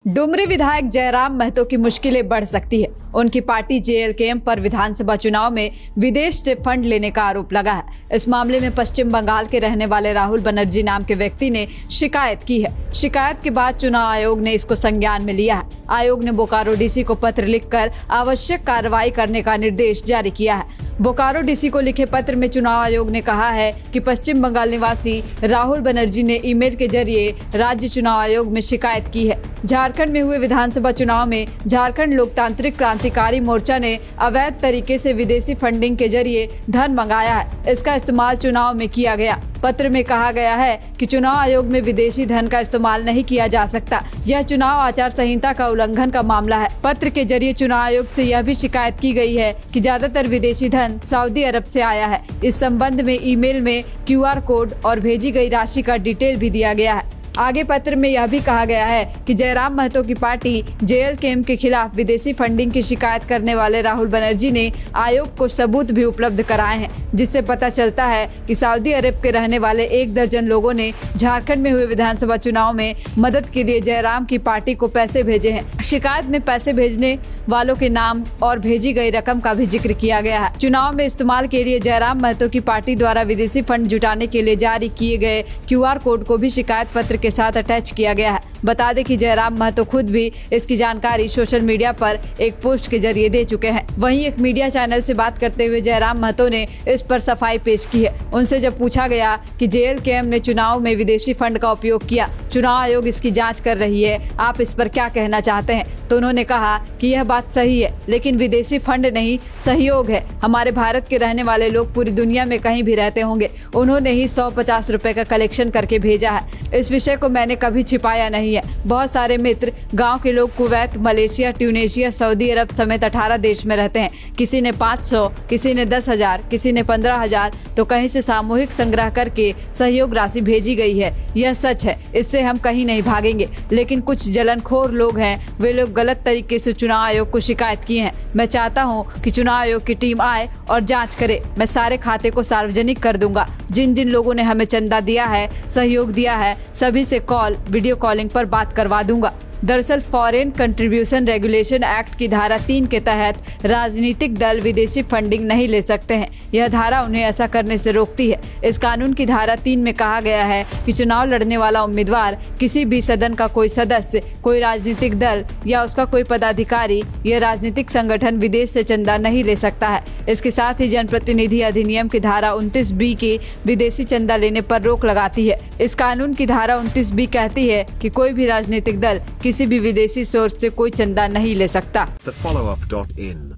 डुमरी विधायक जयराम महतो की मुश्किलें बढ़ सकती है। उनकी पार्टी जेएलकेएम पर विधानसभा चुनाव में विदेश से फंड लेने का आरोप लगा है। इस मामले में पश्चिम बंगाल के रहने वाले राहुल बनर्जी नाम के व्यक्ति ने शिकायत की है। शिकायत के बाद चुनाव आयोग ने इसको संज्ञान में लिया है। आयोग ने बोकारो डीसी को पत्र लिखकर आवश्यक कार्रवाई करने का निर्देश जारी किया है। बोकारो डीसी को लिखे पत्र में चुनाव आयोग ने कहा है कि पश्चिम बंगाल निवासी राहुल बनर्जी ने ईमेल के जरिए राज्य चुनाव आयोग में शिकायत की है। झारखंड में हुए विधानसभा चुनाव में झारखंड लोकतांत्रिक क्रांतिकारी मोर्चा ने अवैध तरीके से विदेशी फंडिंग के जरिए धन मंगाया है। इसका इस्तेमाल चुनाव में किया गया। पत्र में कहा गया है कि चुनाव आयोग में विदेशी धन का इस्तेमाल नहीं किया जा सकता। यह चुनाव आचार संहिता का उल्लंघन का मामला है। पत्र के जरिए चुनाव आयोग से यह भी शिकायत की गई है कि ज्यादातर विदेशी धन सऊदी अरब से आया है। इस संबंध में ईमेल में QR कोड और भेजी गई राशि का डिटेल भी दिया गया है। आगे पत्र में यह भी कहा गया है कि जयराम महतो की पार्टी जेएलकेएम के खिलाफ विदेशी फंडिंग की शिकायत करने वाले राहुल बनर्जी ने आयोग को सबूत भी उपलब्ध कराए हैं, जिससे पता चलता है कि सऊदी अरब के रहने वाले 1 दर्जन लोगों ने झारखंड में हुए विधानसभा चुनाव में मदद के लिए जयराम की पार्टी को पैसे भेजे हैं। शिकायत में पैसे भेजने वालों के नाम और भेजी गई रकम का भी जिक्र किया गया है। चुनाव में इस्तेमाल के लिए जयराम महतो की पार्टी द्वारा विदेशी फंड जुटाने के लिए जारी किए गए QR कोड को भी शिकायत पत्र के साथ अटैच किया गया है। बता दें कि जयराम महतो खुद भी इसकी जानकारी सोशल मीडिया पर एक पोस्ट के जरिए दे चुके हैं। वहीं एक मीडिया चैनल से बात करते हुए जयराम महतो ने इस पर सफाई पेश की है। उनसे जब पूछा गया कि जेएलकेएम ने चुनाव में विदेशी फंड का उपयोग किया, चुनाव आयोग इसकी जांच कर रही है, आप इस पर क्या कहना चाहते हैं, तो उन्होंने कहा कि यह बात सही है, लेकिन विदेशी फंड नहीं, सहयोग है। हमारे भारत के रहने वाले लोग पूरी दुनिया में कहीं भी रहते होंगे, उन्होंने ही 150 रुपए का कलेक्शन करके भेजा है। इस विषय को मैंने कभी छिपाया नहीं है। बहुत सारे मित्र, गांव के लोग कुवैत, मलेशिया, ट्यूनेशिया, सऊदी अरब समेत 18 देश में रहते हैं। किसी ने 500, किसी ने 10,000, किसी ने 15,000, तो कहीं से सामूहिक संग्रह करके सहयोग राशि भेजी गई है। यह सच है, इससे हम कहीं नहीं भागेंगे। लेकिन कुछ जलनखोर लोग हैं, वे लोग गलत तरीके से चुनाव आयोग को शिकायत किए हैं। मैं चाहता हूं कि चुनाव आयोग की टीम आए और जांच करे। मैं सारे खाते को सार्वजनिक कर दूंगा। जिन जिन लोगों ने हमें चंदा दिया है, सहयोग दिया है, सभी से वीडियो कॉलिंग पर बात करवा दूंगा। दरअसल फॉरेन कंट्रीब्यूशन रेगुलेशन एक्ट की धारा 3 के तहत राजनीतिक दल विदेशी फंडिंग नहीं ले सकते हैं। यह धारा उन्हें ऐसा करने से रोकती है। इस कानून की धारा 3 में कहा गया है कि चुनाव लड़ने वाला उम्मीदवार, किसी भी सदन का कोई सदस्य, कोई राजनीतिक दल या उसका कोई पदाधिकारी या राजनीतिक संगठन विदेश से चंदा नहीं ले सकता है। इसके साथ ही जनप्रतिनिधि अधिनियम की धारा 29B की विदेशी चंदा लेने पर रोक लगाती है। इस कानून की धारा 29B कहती है कि कोई भी राजनीतिक दल किसी भी विदेशी सोर्स से कोई चंदा नहीं ले सकता। The followup.in.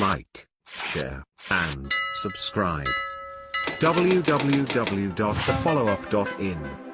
Like, share and subscribe. www.thefollowup.in